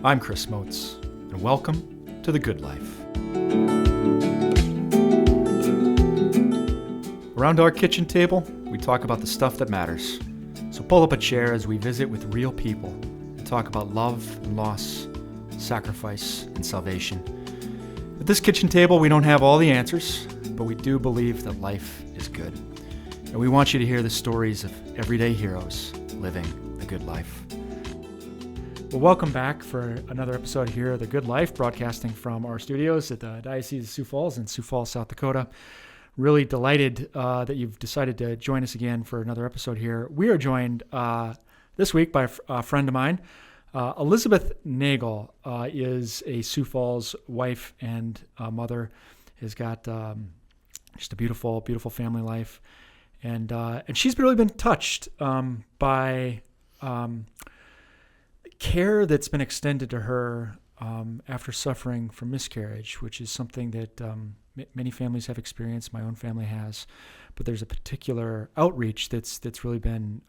I'm Chris Motes, and welcome to The Good Life. Around our kitchen table, we talk about the stuff that matters. So pull up a chair as we visit with real people and talk about love and loss, sacrifice and salvation. At this kitchen table, we don't have all the answers, but we do believe that life is good. And we want you to hear the stories of everyday heroes living the good life. Well, welcome back for another episode here of The Good Life, broadcasting from our studios at the Diocese of Sioux Falls in Sioux Falls, South Dakota. Really delighted that you've decided to join us again for another episode here. We are joined this week by a friend of mine. Elizabeth Nagel is a Sioux Falls wife and mother. Has got just a beautiful, beautiful family life. And she's really been touched by care that's been extended to her after suffering from miscarriage, which is something that many families have experienced. My own family has, but there's a particular outreach that's really been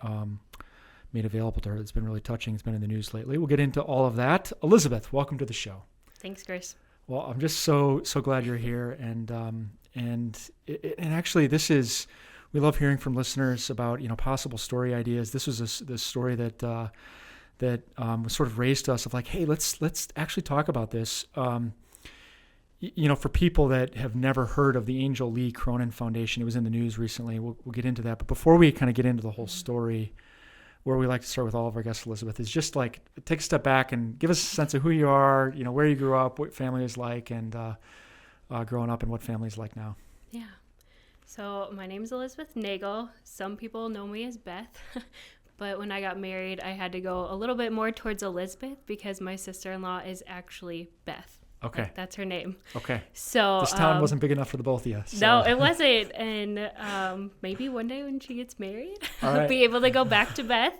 made available to her. It's been really touching. It's been in the news lately. We'll get into all of that. Elizabeth, welcome to the show. Thanks, Chris. Well, I'm just so glad you're here, and actually, this is. We love hearing from listeners about possible story ideas. This was this story that was sort of raised to us of like, hey, let's actually talk about this. For people that have never heard of the Angel Lee Cronin Foundation, it was in the news recently. We'll get into that. But before we kind of get into the whole story, where we like to start with all of our guests, Elizabeth, is just like take a step back and give us a sense of who you are, where you grew up, what family is like, and growing up, and what family is like now. Yeah. So my name is Elizabeth Nagel. Some people know me as Beth. But when I got married, I had to go a little bit more towards Elizabeth because my sister-in-law is actually Beth. Okay. That's her name. Okay. So this town wasn't big enough for the both of you. So. No, it wasn't. And maybe one day when she gets married, I'll be able to go back to Beth.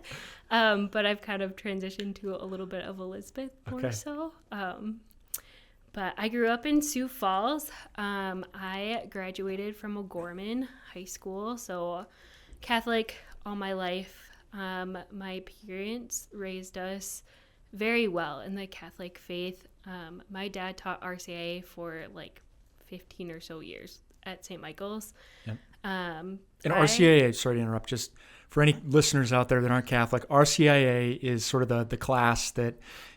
But I've kind of transitioned to a little bit of Elizabeth more so. But I grew up in Sioux Falls. I graduated from O'Gorman High School, so Catholic all my life. My parents raised us very well in the Catholic faith. My dad taught RCIA for like 15 or so years at St. Michael's. Yep. And RCIA, sorry to interrupt, just for any listeners out there that aren't Catholic, RCIA is sort of the class that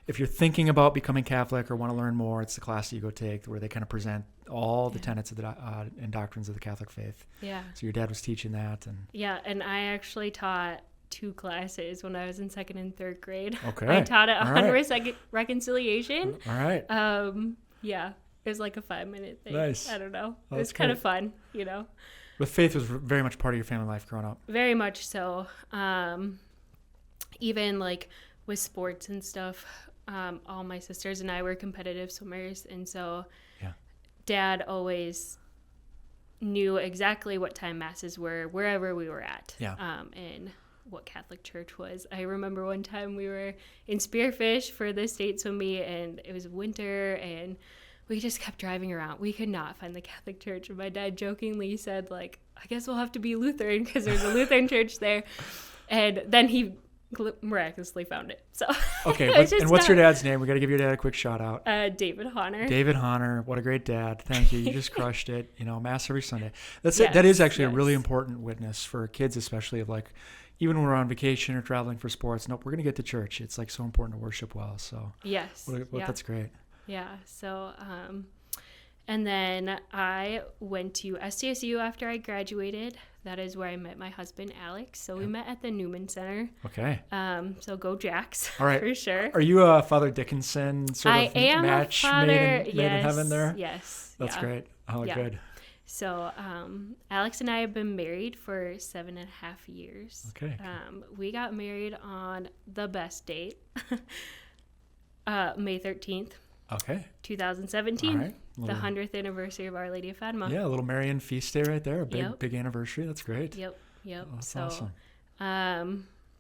if you're thinking about becoming Catholic or want to learn more, it's the class that you go take where they kind of present all the tenets of and doctrines of the Catholic faith. Yeah. So your dad was teaching that. And I actually taught 2 classes when I was in 2nd and 3rd grade. Okay. I taught it on reconciliation. All right. It was like a 5-minute thing. Nice. I don't know. It was kind of fun, But faith was very much part of your family life growing up. Very much so. Even like with sports and stuff, all my sisters and I were competitive swimmers, and so Dad always knew exactly what time masses were wherever we were at. Yeah. And what Catholic church was. I remember one time we were in Spearfish for the state swim meet, and it was winter, and we just kept driving around. We could not find the Catholic church, and my dad jokingly said, like, I guess we'll have to be Lutheran because there's a Lutheran church there. And then he miraculously found it. So okay, and what's your dad's name? We got to give your dad a quick shout out. David Honor. David Honor, what a great dad! Thank you. You just crushed it. Mass every Sunday. That is actually a really important witness for kids, especially of like, even when we're on vacation or traveling for sports. Nope, we're gonna get to church. It's like so important to worship well. So yes, that's great. Yeah. So and then I went to SDSU after I graduated. That is where I met my husband, Alex. So we met at the Newman Center. Okay. So go Jacks. All right. For sure. Are you a Father Dickinson sort of match made in heaven there? Yes. That's great. Oh, good. So Alex and I have been married for 7.5 years. Okay. We got married on the best date, May 13th. Okay. 2017. All right. The 100th anniversary of Our Lady of Fatima. Yeah, a little Marian feast day right there. A big anniversary. That's great. Yep. Oh, that's awesome.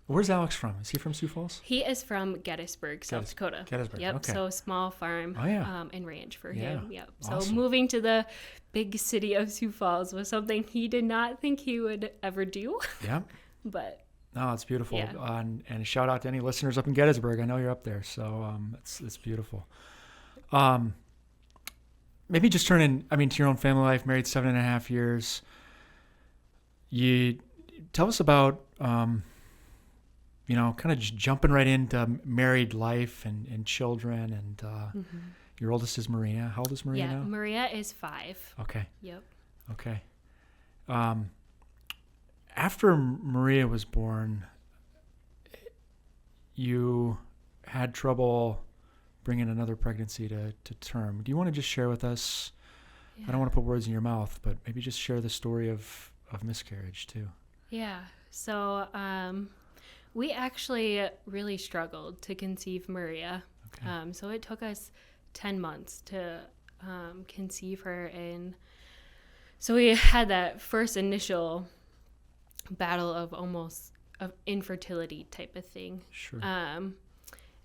Where's Alex from? Is he from Sioux Falls? He is from Gettysburg, South Dakota. Gettysburg. Yep. Okay. So small farm and ranch for him. Yep. So awesome. Moving to the big city of Sioux Falls was something he did not think he would ever do. Yeah. But No, it's beautiful. Yeah. And a shout out to any listeners up in Gettysburg. I know you're up there, so it's beautiful. Maybe just to your own family life, married 7.5 years. You tell us about, kind of just jumping right into married life and children. And your oldest is Maria. How old is Maria now? Yeah, Maria is 5. Okay. Yep. Okay. After Maria was born, you had trouble bringing another pregnancy to term. Do you want to just share with us? Yeah. I don't want to put words in your mouth, but maybe just share the story of miscarriage too. Yeah. So we actually really struggled to conceive Maria. Okay. So it took us 10 months to conceive her, and so we had that first initial battle of infertility type of thing. Sure.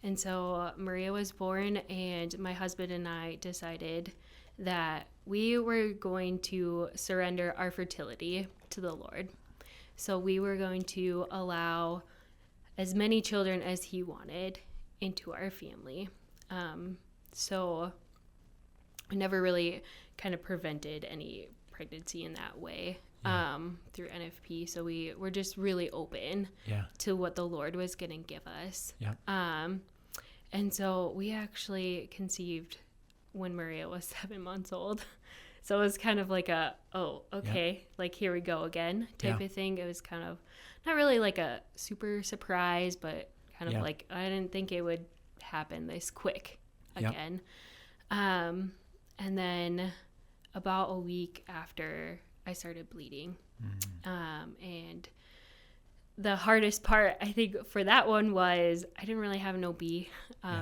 And so Maria was born, and my husband and I decided that we were going to surrender our fertility to the Lord. So we were going to allow as many children as he wanted into our family. So I never really kind of prevented any pregnancy in that way. Through NFP. So we were just really open to what the Lord was going to give us. Yeah. And so we actually conceived when Maria was 7 months old. So it was kind of like like here we go again type of thing. It was kind of not really like a super surprise, but kind of like I didn't think it would happen this quick again. And then about a week after, I started bleeding. And the hardest part, I think, for that one was I didn't really have an OB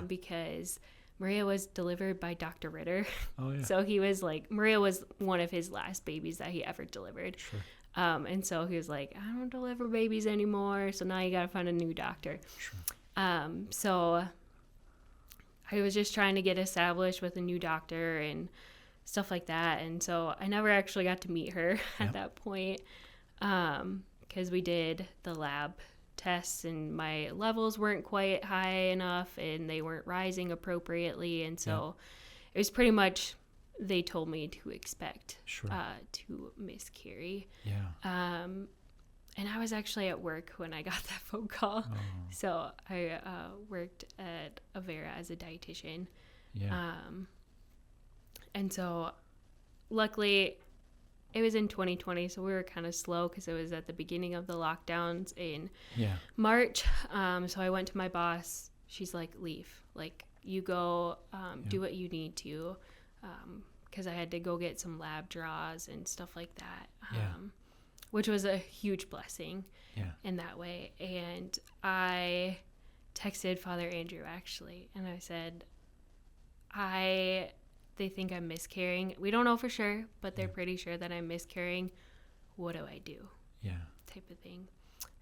because Maria was delivered by Dr. Ritter. Oh, yeah. So he was like, Maria was one of his last babies that he ever delivered. Sure. And so he was like, I don't deliver babies anymore, so now you got to find a new doctor. Sure. So I was just trying to get established with a new doctor and stuff like that. And so I never actually got to meet her at that point because we did the lab tests and my levels weren't quite high enough and they weren't rising appropriately. And so it was pretty much they told me to expect to miscarry. Yeah. And I was actually at work when I got that phone call. Oh. So I worked at Avera as a dietitian. Yeah. And so luckily it was in 2020, so we were kind of slow because it was at the beginning of the lockdowns in March. So I went to my boss. She's like, leave. Like, you go do what you need to, because I had to go get some lab draws and stuff like that, which was a huge blessing in that way. And I texted Father Andrew, actually, and I said, they think I'm miscarrying. We don't know for sure, but they're pretty sure that I'm miscarrying. What do I do? Yeah. Type of thing.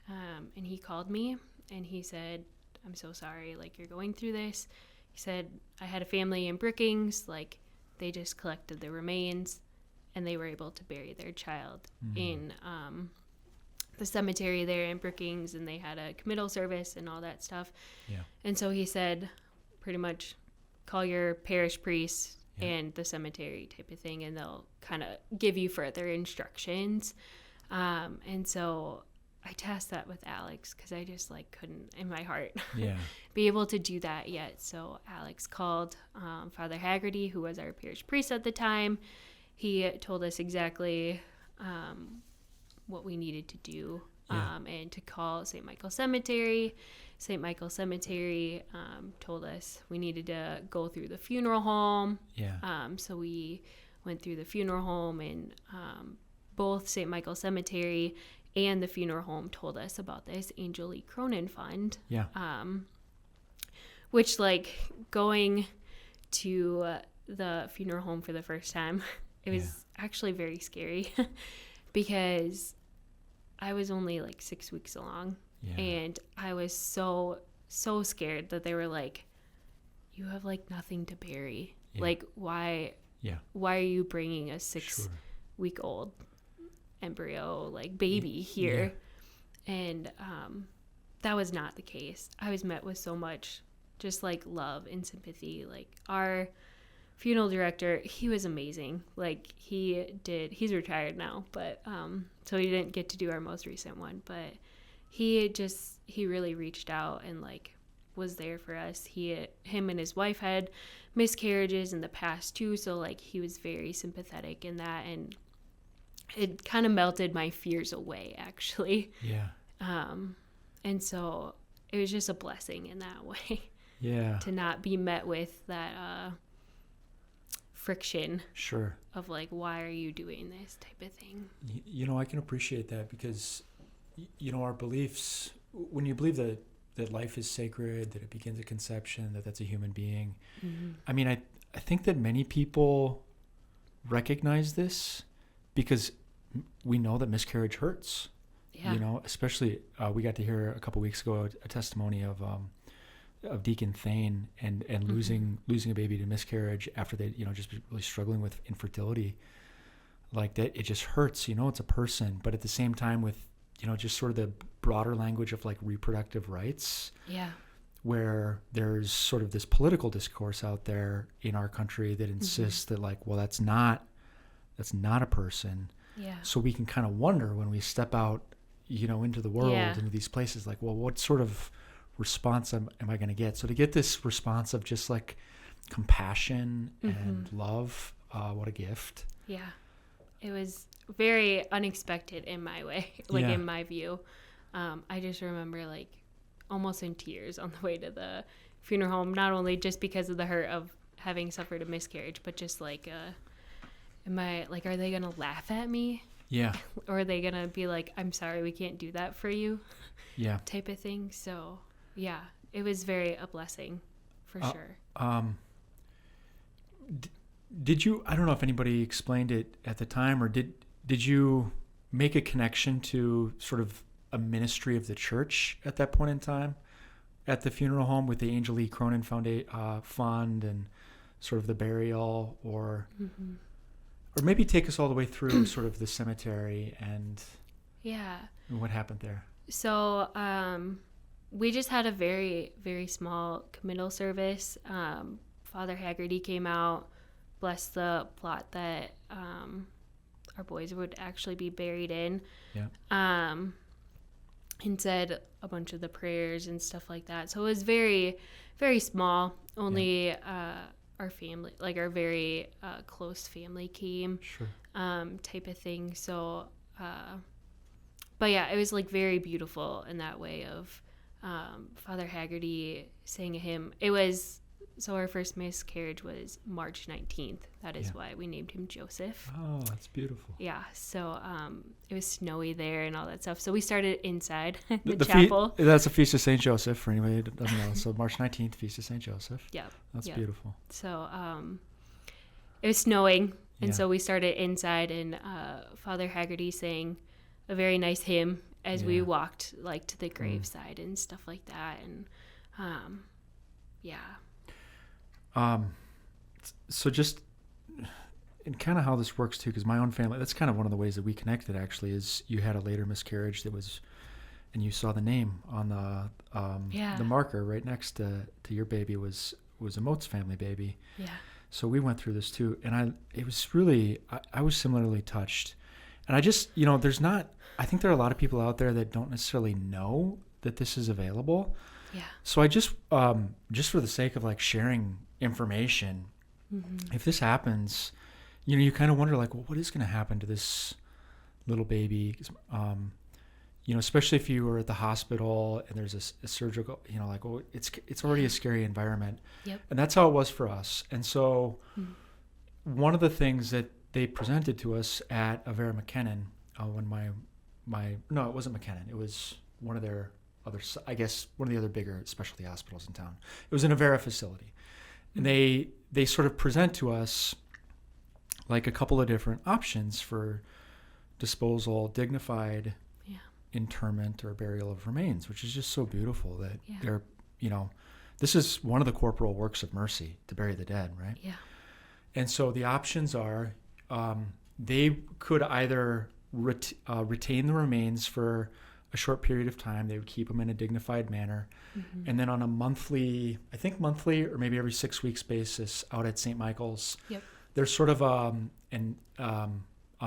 And he called me and he said, I'm so sorry, like, you're going through this. He said, I had a family in Brookings, like, they just collected the remains and they were able to bury their child in the cemetery there in Brookings, and they had a committal service and all that stuff. Yeah. And so he said, pretty much, call your parish priest and the cemetery type of thing, and they'll kind of give you further instructions. And so I tasked that with Alex because I just couldn't in my heart be able to do that yet. So Alex called Father Haggerty, who was our parish priest at the time. He told us exactly what we needed to do and to call St. Michael Cemetery. St. Michael Cemetery told us we needed to go through the funeral home. So we went through the funeral home, and both St. Michael Cemetery and the funeral home told us about this Angel Lee Cronin Fund. Which, going to the funeral home for the first time, it was actually very scary because I was only 6 weeks along. And I was so scared that they were like, you have nothing to bury. Why are you bringing a 6-week-old embryo baby here? And that was not the case. I was met with so much just like love and sympathy. Like our funeral director, he was amazing. Like he's retired now, but so he didn't get to do our most recent one, but he really reached out and like was there for us. Him and his wife had miscarriages in the past too, so like he was very sympathetic in that, and it kind of melted my fears away, actually. Yeah. And so it was just a blessing in that way. Yeah. To not be met with that friction. Sure. Of like, why are you doing this type of thing? You know, I can appreciate that because, you know, our beliefs, when you believe that life is sacred, that it begins at conception, that that's a human being. Mm-hmm. I mean, I think that many people recognize this because we know that miscarriage hurts. Yeah. You know, especially we got to hear a couple weeks ago a testimony of Deacon Thane and losing a baby to miscarriage after they, you know, just really struggling with infertility. Like that, it just hurts. You know, it's a person, but at the same time, with, you know, just sort of the broader language of like reproductive rights. Yeah. Where there's sort of this political discourse out there in our country that insists that like, well, that's not a person. Yeah. So we can kind of wonder when we step out, you know, into the world, into these places, like, well, what sort of response am I going to get? So to get this response of just like compassion and love, what a gift. Yeah. It was very unexpected in my way, like in my view. I just remember like almost in tears on the way to the funeral home, not only just because of the hurt of having suffered a miscarriage, but just like, are they going to laugh at me? Yeah. Or are they going to be like, I'm sorry, we can't do that for you? Yeah. Type of thing. So yeah, it was very a blessing for sure. Did you, I don't know if anybody explained it at the time, or did you make a connection to sort of a ministry of the church at that point in time at the funeral home with the Angel Lee Cronin Fund and sort of the burial, or maybe take us all the way through sort of the cemetery and what happened there? So we just had a very, very small committal service. Father Haggerty came out, blessed the plot that our boys would actually be buried in. Yeah. And said a bunch of the prayers and stuff like that. So it was very, very small. Only our family, like our very close family came. Sure. Type of thing. So, but yeah, it was like very beautiful in that way of Father Haggerty sang a hymn. It was, so our first miscarriage was March 19th. That is why we named him Joseph. Oh, that's beautiful. Yeah. So it was snowy there and all that stuff. So we started inside the chapel. That's a Feast of St. Joseph for anybody that doesn't know. So March 19th, Feast of St. Joseph. Yeah. That's beautiful. So it was snowing. And so we started inside, and Father Haggerty sang a very nice hymn as we walked like to the graveside and stuff like that. And so just and kind of how this works too, because my own family, that's kind of one of the ways that we connected actually, is you had a later miscarriage that was, and you saw the name on the marker right next to your baby was a Moats family baby. Yeah. So we went through this too, and it was really, I was similarly touched. And I just, you know, I think there are a lot of people out there that don't necessarily know that this is available. Yeah. So I just for the sake of like sharing information, if this happens, you know, you kind of wonder like, well, what is going to happen to this little baby? You know, especially if you were at the hospital and there's a surgical, you know, like, well, it's already a scary environment. Yep. And that's how it was for us. And so one of the things that they presented to us at Avera McKinnon, when no, it wasn't McKinnon. It was one of their other, I guess, one of the other bigger specialty hospitals in town. It was an Avera facility. And they sort of present to us like a couple of different options for disposal, dignified interment or burial of remains, which is just so beautiful that they're, you know, this is one of the corporal works of mercy, to bury the dead, right? Yeah. And so the options are, they could either retain the remains for a short period of time. They would keep them in a dignified manner. And then on a monthly or maybe every 6 weeks basis out at St. Michael's, there's sort of a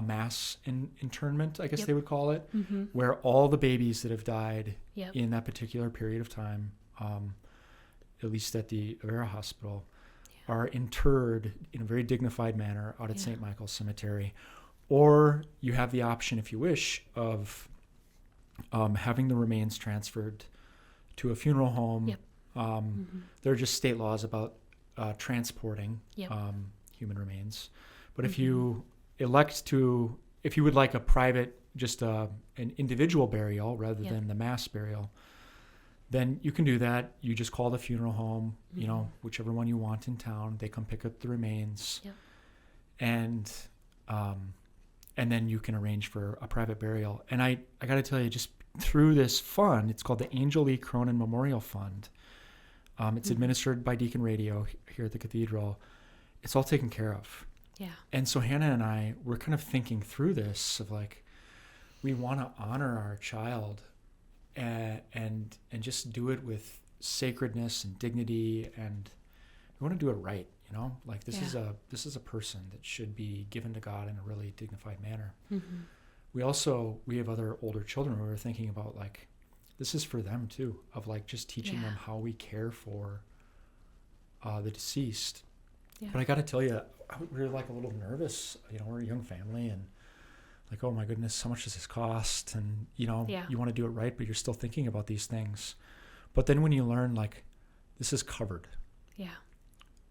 mass internment, I guess they would call it, where all the babies that have died in that particular period of time, at least at the Avera Hospital, are interred in a very dignified manner out at St. Michael's Cemetery. Or you have the option, if you wish, of having the remains transferred to a funeral home. There are just state laws about transporting human remains. But if you elect to, if you would like a private, just an individual burial rather than the mass burial, then you can do that. You just call the funeral home, you know, whichever one you want in town. They come pick up the remains, and then you can arrange for a private burial. And I got to tell you, just through this fund, it's called the Angel Lee Cronin Memorial Fund. It's administered by Deacon Radio here at the cathedral. It's all taken care of. And so Hannah and I were kind of thinking through this of like, we want to honor our child and just do it with sacredness and dignity, and we want to do it right, you know, like this is a person that should be given to God in a really dignified manner. We have other older children who are thinking about like, this is for them too, of like just teaching them how we care for the deceased. But I got to tell you, we were like a little nervous, you know, we're a young family, and like, oh my goodness, how much does this cost? And, you know, you want to do it right, but you're still thinking about these things. But then when you learn, like, this is covered.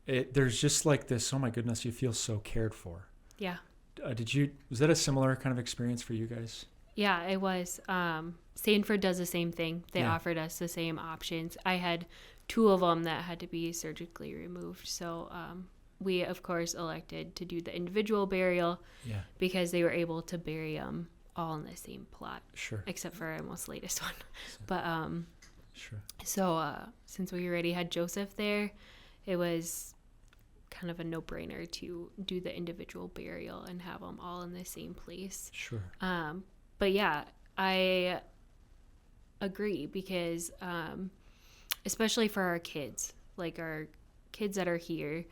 There's just like this, oh my goodness, you feel so cared for. Was that a similar kind of experience for you guys? Yeah, it was. Sanford does the same thing. They offered us the same options. I had 2 of them that had to be surgically removed. So we, of course, elected to do the individual burial because they were able to bury them all in the same plot. Except for our most latest one. But so since we already had Joseph there, it was kind of a no-brainer to do the individual burial and have them all in the same place. But yeah, I agree because especially for our kids, like our kids that are here,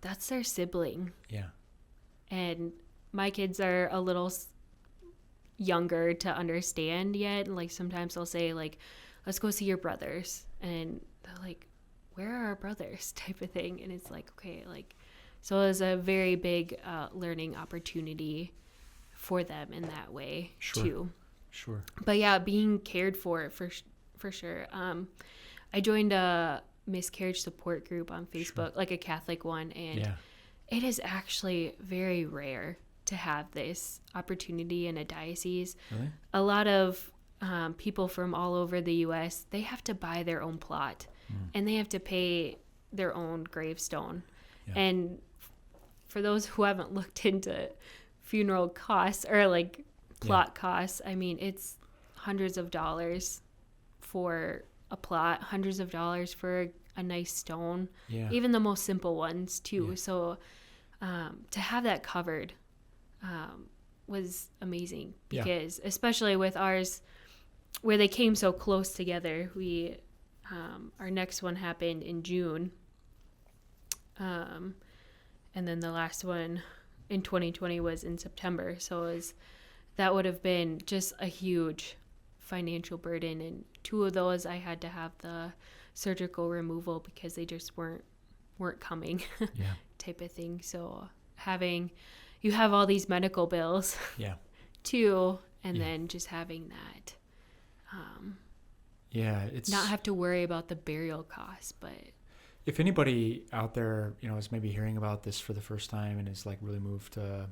that's their sibling. And my kids are a little younger to understand yet. Like sometimes they'll say like, let's go see your brothers. And they're like, where are our brothers, type of thing. And it's like, okay, like, so it was a very big learning opportunity for them in that way too. But yeah, being cared for sure. I joined a miscarriage support group on Facebook, like a Catholic one, and it is actually very rare to have this opportunity in a diocese. A lot of people from all over the U.S., they have to buy their own plot and they have to pay their own gravestone. And for those who haven't looked into funeral costs or like plot costs, I mean, it's hundreds of dollars for a plot, hundreds of dollars for a nice stone, even the most simple ones too. So to have that covered was amazing because especially with ours where they came so close together, we our next one happened in June, and then the last one in 2020 was in September. So that would have been just a huge financial burden, and 2 of those I had to have the surgical removal because they just weren't coming type of thing. So you have all these medical bills too, and then just having that it's not have to worry about the burial costs. But if anybody out there, you know, is maybe hearing about this for the first time and is like really moved to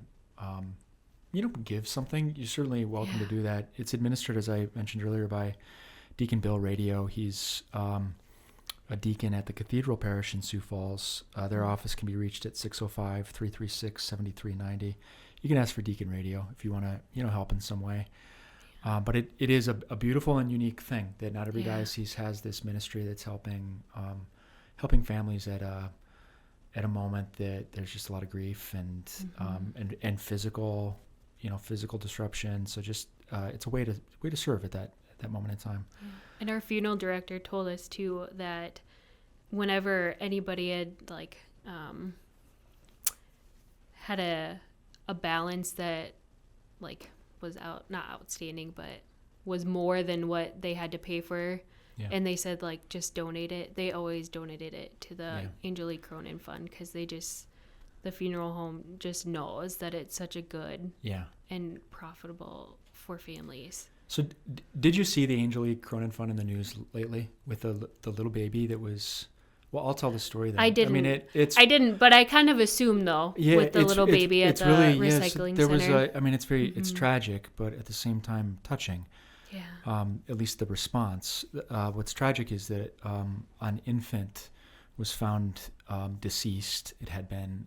give something, you're certainly welcome to do that. It's administered, as I mentioned earlier, by Deacon Bill Radio. He's a deacon at the Cathedral Parish in Sioux Falls. Their office can be reached at 605-336-7390. You can ask for Deacon Radio if you want to, help in some way. But it is a beautiful and unique thing that not every diocese has this ministry that's helping families at a moment that there's just a lot of grief and physical disruption. So just it's a way to serve at that that moment in time. Yeah. And our funeral director told us too that whenever anybody had like had a balance that like was not outstanding, but was more than what they had to pay for, and they said like just donate it. They always donated it to the Angel Lee Cronin Fund, because the funeral home just knows that it's such a good and profitable for families. So did you see the Angel Lee Cronin Fund in the news lately with the little baby that was... Well, I'll tell the story then. I didn't. I mean, I didn't, but I kind of assumed though, with the little baby at the recycling center. It's very, it's tragic, but at the same time touching. Yeah. At least the response. What's tragic is that an infant was found deceased. It had been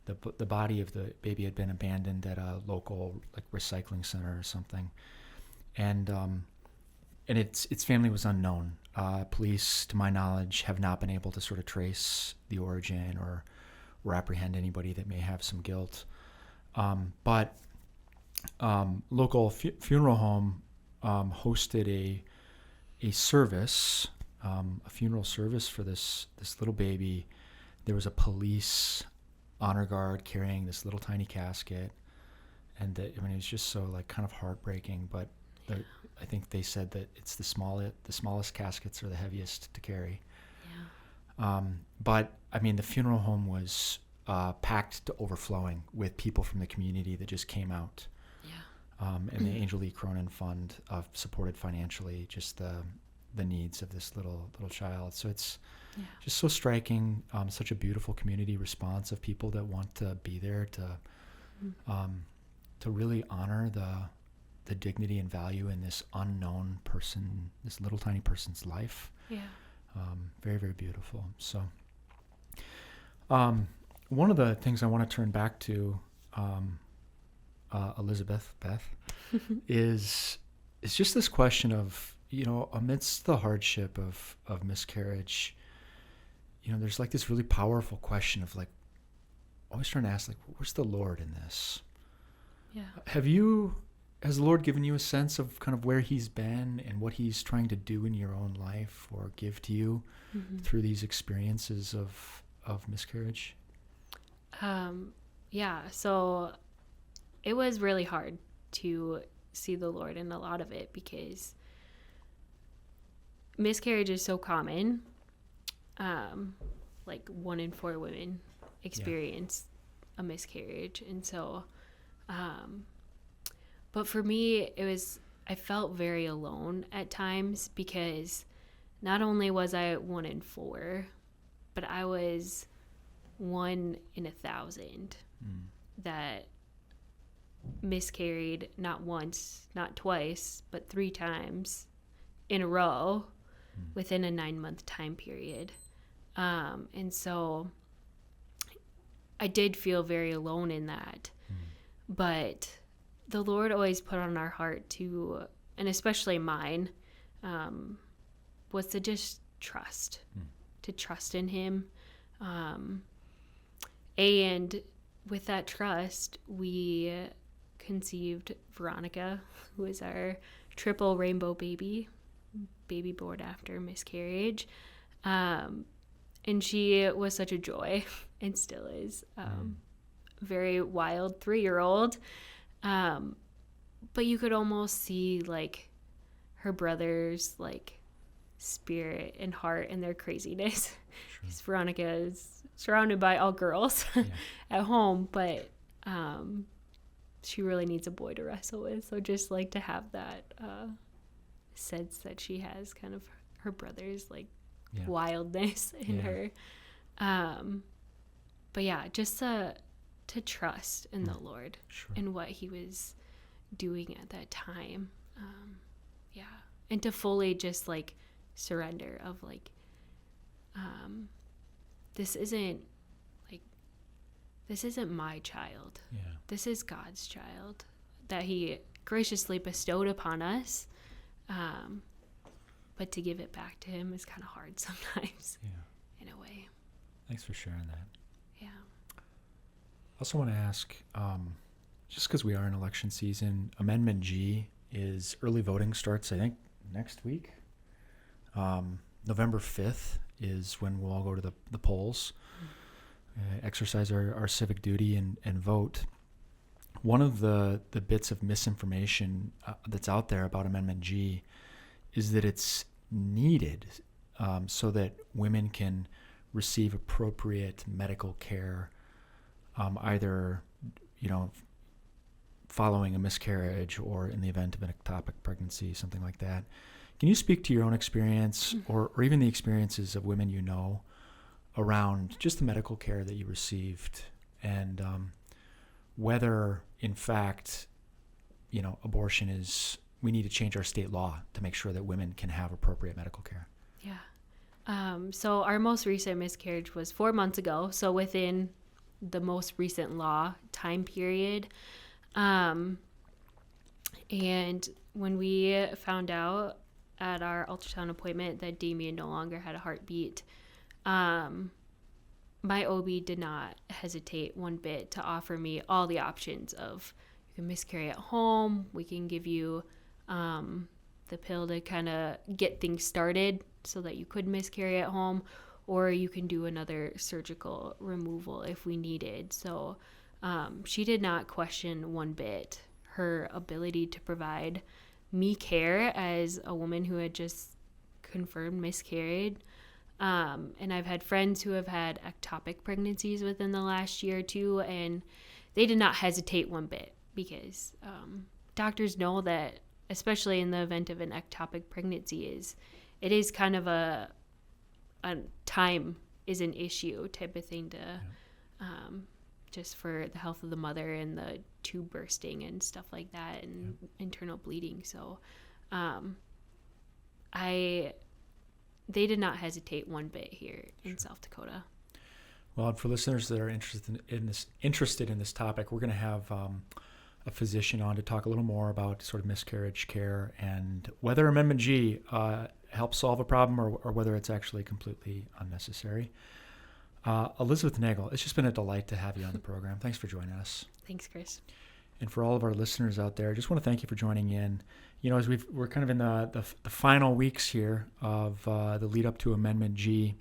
the body of the baby had been abandoned at a local like recycling center or something, and its family was unknown. Police, to my knowledge, have not been able to sort of trace the origin or apprehend anybody that may have some guilt. But local funeral home hosted a service, a funeral service for this little baby. There was a police honor guard carrying this little tiny casket, and it was just so like kind of heartbreaking. But I think they said that it's the smallest caskets are the heaviest to carry. Yeah. But I mean, the funeral home was packed to overflowing with people from the community that just came out. Yeah. And the Angel Lee Cronin Fund supported financially just the needs of this little child. So it's just so striking. Such a beautiful community response of people that want to be there to really honor the dignity and value in this unknown person, this little tiny person's life. Yeah. Very, very beautiful. So one of the things I want to turn back to, Elizabeth, Beth, is just this question of, amidst the hardship of miscarriage, there's like this really powerful question of like, always trying to ask, like, where's the Lord in this? Yeah. Has the Lord given you a sense of kind of where he's been and what he's trying to do in your own life or give to you through these experiences of miscarriage? Yeah. So it was really hard to see the Lord in a lot of it, because miscarriage is so common. Like 1 in 4 women experience a miscarriage. And so, but for me, I felt very alone at times, because not only was I 1 in 4, but I was 1 in 1,000 that miscarried not once, not twice, but 3 times in a row within a 9-month time period. And so I did feel very alone in that. But the Lord always put on our heart to, and especially mine, was to just trust, to trust in him. And with that trust, we conceived Veronica, who is our triple rainbow baby born after miscarriage. And she was such a joy, and still is. Very wild 3-year-old. But you could almost see like her brother's like spirit and heart and their craziness. Because Veronica is surrounded by all girls at home, but she really needs a boy to wrestle with. So just like to have that sense that she has kind of her brother's like wildness in her. But yeah, just to trust in the Lord and what he was doing at that time. And to fully just like surrender of like, this isn't my child. This is God's child that he graciously bestowed upon us. But to give it back to him is kind of hard sometimes in a way. Thanks for sharing that. Yeah. I also want to ask, just because we are in election season, Amendment G is early voting starts, I think, next week. November 5th is when we'll all go to the polls, exercise our civic duty and vote. One of the bits of misinformation that's out there about Amendment G is that it's needed so that women can receive appropriate medical care, either, following a miscarriage or in the event of an ectopic pregnancy, something like that. Can you speak to your own experience or even the experiences of women you know around just the medical care that you received and whether, in fact, abortion is, we need to change our state law to make sure that women can have appropriate medical care? Yeah. So our most recent miscarriage was 4 months ago, so within the most recent law time period. And when we found out at our ultrasound appointment that Damien no longer had a heartbeat, my OB did not hesitate one bit to offer me all the options of, you can miscarry at home, we can give you the pill to kind of get things started so that you could miscarry at home, or you can do another surgical removal if we needed. So she did not question one bit her ability to provide me care as a woman who had just confirmed miscarried. And I've had friends who have had ectopic pregnancies within the last year or two, and they did not hesitate one bit because doctors know that, especially in the event of an ectopic pregnancy, it is kind of a time is an issue type of thing to just for the health of the mother and the tube bursting and stuff like that and internal bleeding. So they did not hesitate one bit here in South Dakota. Well, and for listeners that are interested in this topic, we're going to have a physician on to talk a little more about sort of miscarriage care and whether Amendment G helps solve a problem or whether it's actually completely unnecessary. Elizabeth Nagel, it's just been a delight to have you on the program. Thanks for joining us. Thanks, Chris. And for all of our listeners out there, I just want to thank you for joining in. As we're kind of in the final weeks here of the lead up to Amendment G.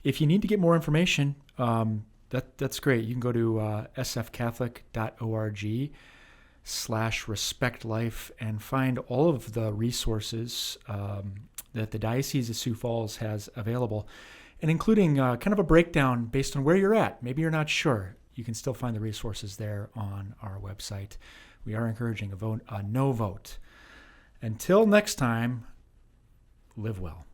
If you need to get more information, that's great. You can go to sfcatholic.org/respectlife and find all of the resources that the Diocese of Sioux Falls has available, and including kind of a breakdown based on where you're at. Maybe you're not sure. You can still find the resources there on our website. We are encouraging a no vote. Until next time, live well.